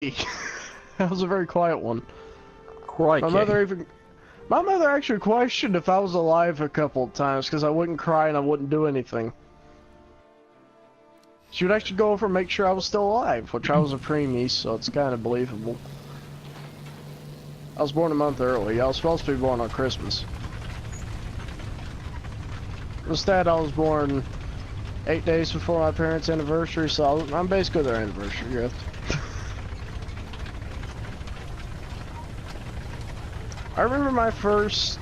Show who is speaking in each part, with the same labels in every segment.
Speaker 1: That was a very quiet one.
Speaker 2: Crikey.
Speaker 1: My mother actually questioned if I was alive a couple of times because I wouldn't cry and I wouldn't do anything. She would actually go over and make sure I was still alive, which I was a preemie, so it's kind of believable. I was born a month early. I was supposed to be born on Christmas. Instead, I was born 8 days before my parents' anniversary, so I'm basically their anniversary gift. I remember my first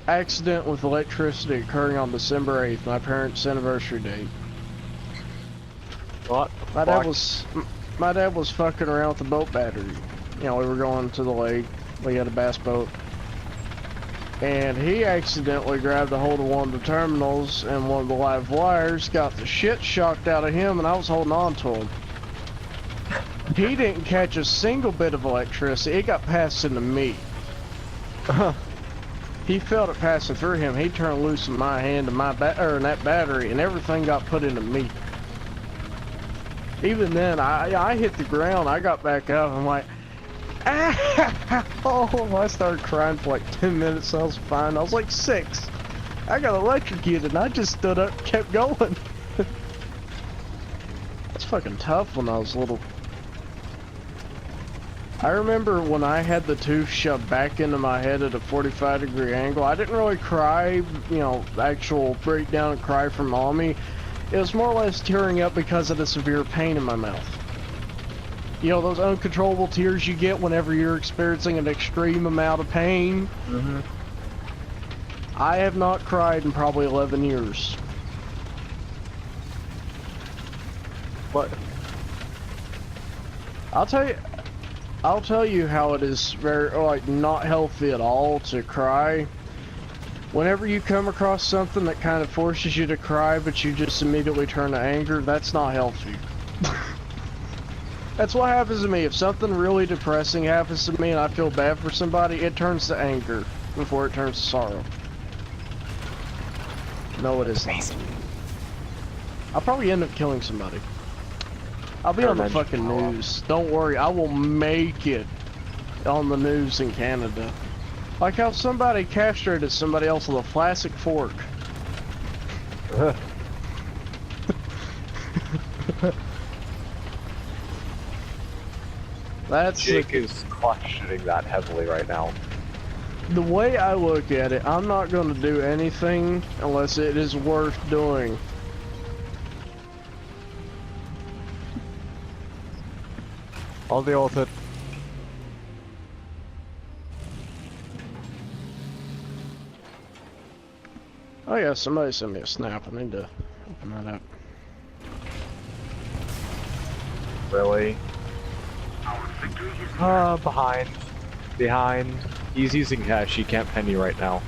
Speaker 1: accident with electricity occurring on December 8th, my parents' anniversary date.
Speaker 2: What?
Speaker 1: My dad was fucking around with the boat battery. You know, we were going to the lake. We had a bass boat. And he accidentally grabbed a hold of one of the terminals, and one of the live wires got the shit shocked out of him, and I was holding on to him. He didn't catch a single bit of electricity. It got passed into me. He felt it passing through him. He turned loose in my hand and that battery, and everything got put into me. Even then, I hit the ground. I got back up. I'm like, ah! Oh, I started crying for like 10 minutes. I was fine. I was like 6. I got electrocuted, and I just stood up and kept going. That's fucking tough when I was little. I remember when I had the tooth shoved back into my head at a 45-degree angle, I didn't really cry, you know, actual breakdown and cry from mommy. It was more or less tearing up because of the severe pain in my mouth. You know, those uncontrollable tears you get whenever you're experiencing an extreme amount of pain?
Speaker 2: Mm-hmm.
Speaker 1: I have not cried in probably 11 years.
Speaker 2: What?
Speaker 1: I'll tell you how it is very, like, not healthy at all to cry. Whenever you come across something that kind of forces you to cry, but you just immediately turn to anger, that's not healthy. That's what happens to me. If something really depressing happens to me and I feel bad for somebody, it turns to anger before it turns to sorrow. No, it isn't. I'll probably end up killing somebody. I'll be on the fucking news. Don't worry, I will make it on the news in Canada. Like how somebody castrated somebody else with a plastic fork.
Speaker 2: Jake is questioning that heavily right now.
Speaker 1: The way I look at it, I'm not going to do anything unless it is worth doing.
Speaker 2: I'll deal with it.
Speaker 1: Oh yeah, somebody sent me a snap. I need to open that up.
Speaker 2: Really? Behind. He's using cash, he can't penny right now.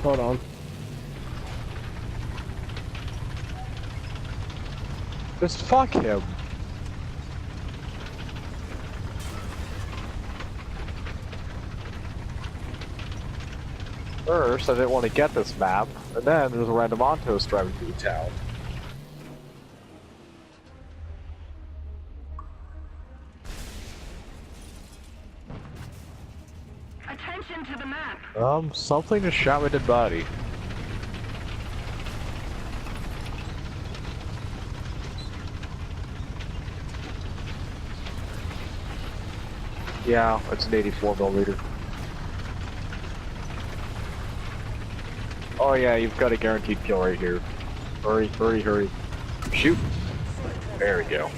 Speaker 1: Hold on.
Speaker 2: Just fuck him. First, I didn't want to get this map, and then there's a random Ontos driving through town.
Speaker 3: Attention to the map.
Speaker 2: Something just shot my dead body. Yeah, it's an 84mm. Oh yeah, you've got a guaranteed kill right here. Hurry, hurry, hurry. Shoot! There we go.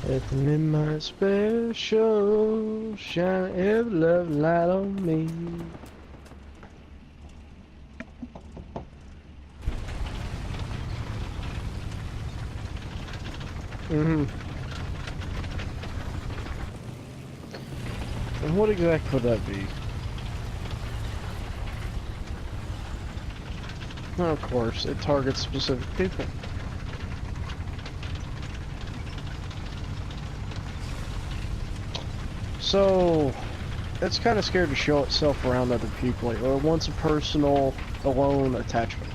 Speaker 1: Let the midnight special shine every love light on me. And what exactly would that be? Well, of course, it targets specific people. So, it's kind of scared to show itself around other people, or it wants a personal, alone attachment.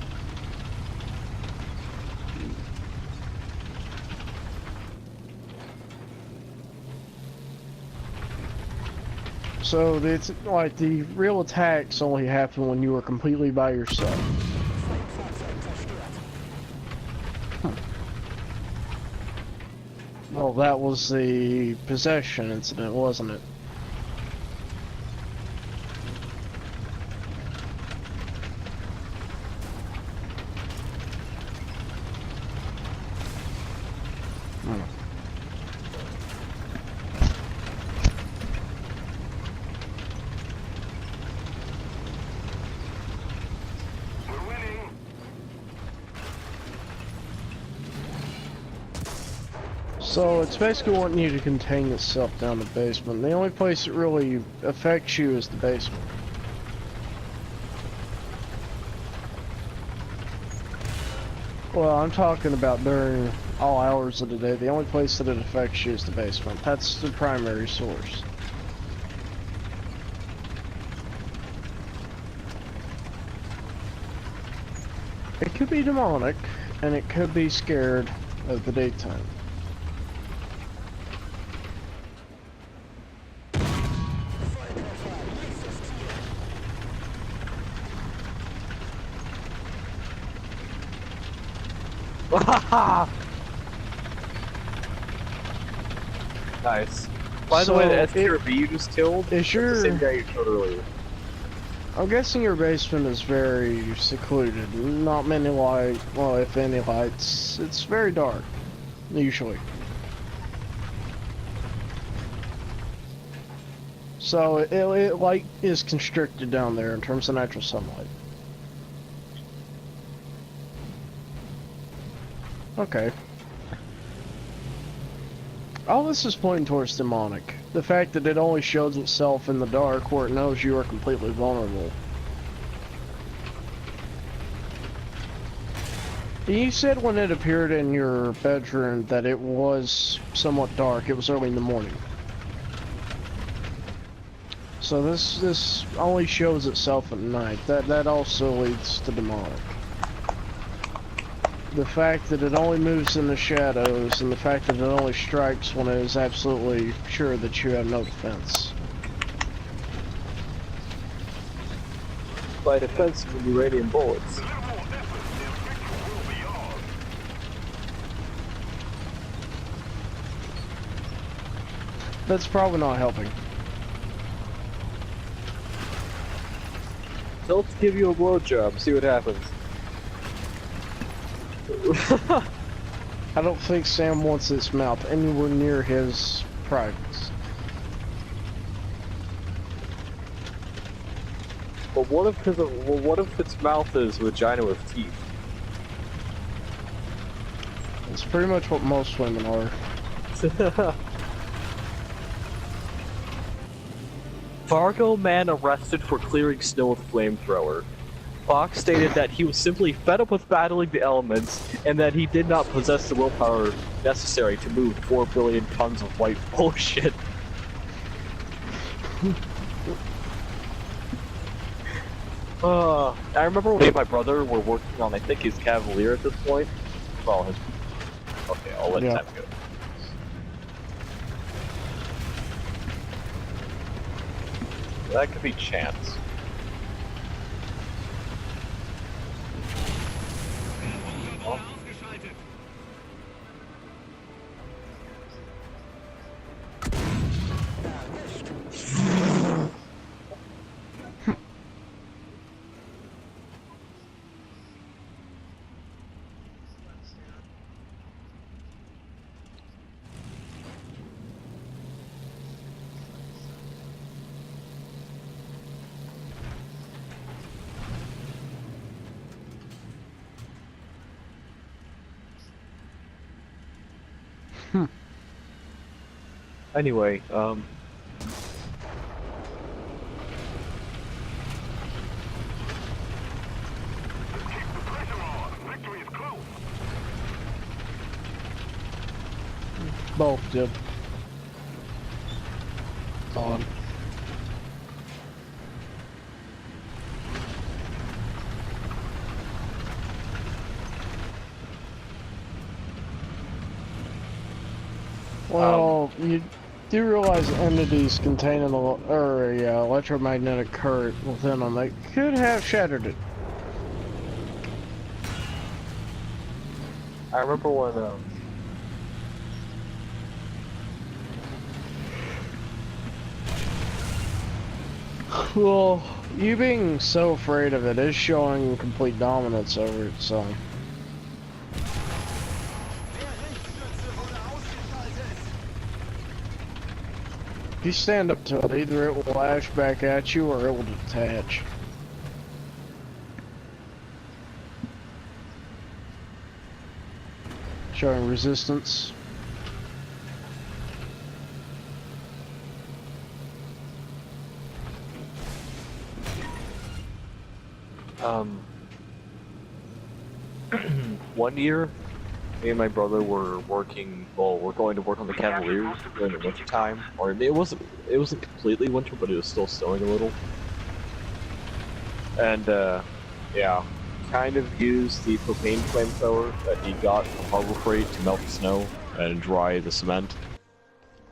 Speaker 1: So, it's like the real attacks only happen when you are completely by yourself. Well, that was the possession incident, wasn't it? So it's basically wanting you to contain itself down the basement. The only place it really affects you is the basement. Well, I'm talking about during all hours of the day. The only place that it affects you is the basement. That's the primary source. It could be demonic, and it could be scared of the daytime.
Speaker 2: Nice. By the way, the STRV you just killed is the same guy you killed earlier.
Speaker 1: I'm guessing your basement is very secluded. Not many light, well, if any lights. It's very dark, usually. So it light is constricted down there in terms of natural sunlight. Okay. All this is pointing towards demonic. The fact that it only shows itself in the dark where it knows you are completely vulnerable. You said when it appeared in your bedroom that it was somewhat dark. It was early in the morning. So this only shows itself at night. That also leads to demonic. The fact that it only moves in the shadows, and the fact that it only strikes when it is absolutely sure that you have no defense.
Speaker 2: By defense with uranium bullets.
Speaker 1: That's probably not helping.
Speaker 2: So let's give you a blowjob, see what happens.
Speaker 1: I don't think Sam wants its mouth anywhere near his privates.
Speaker 2: But what if its mouth is vagina with teeth?
Speaker 1: It's pretty much what most women are.
Speaker 2: Fargo man arrested for clearing snow with flamethrower. Fox stated that he was simply fed up with battling the elements, and that he did not possess the willpower necessary to move 4 billion tons of white bullshit. I remember when me and my brother were working on, I think, his Cavalier at this point. Well, his... Okay, I'll let time go. That could be chance. Anyway,
Speaker 1: Both did. On. Well, you do realize entities containing a electromagnetic current within them that could have shattered it.
Speaker 2: I remember when,
Speaker 1: Well, you being so afraid of it is showing complete dominance over it, so. If you stand up to it, either it will lash back at you or it will detach. Showing resistance.
Speaker 2: one year, me and my brother were working. Well, we're going to work on the Cavaliers during the winter time, or it wasn't completely winter, but it was still snowing a little. And yeah, kind of used the propane flamethrower that he got from Harbor Freight to melt the snow and dry the cement.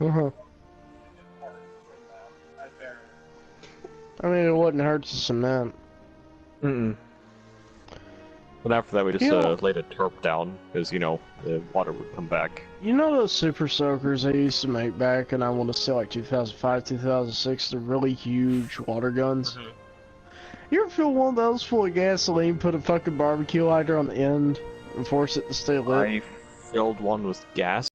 Speaker 1: I mean, it wouldn't hurt to cement.
Speaker 2: But after that, we just laid a tarp down because, you know, the water would come back.
Speaker 1: You know those super soakers they used to make back in, I want to say, like 2005, 2006? The really huge water guns? You ever fill one of those full of gasoline, put a fucking barbecue lighter on the end, and force it to stay lit?
Speaker 2: I filled one with gas.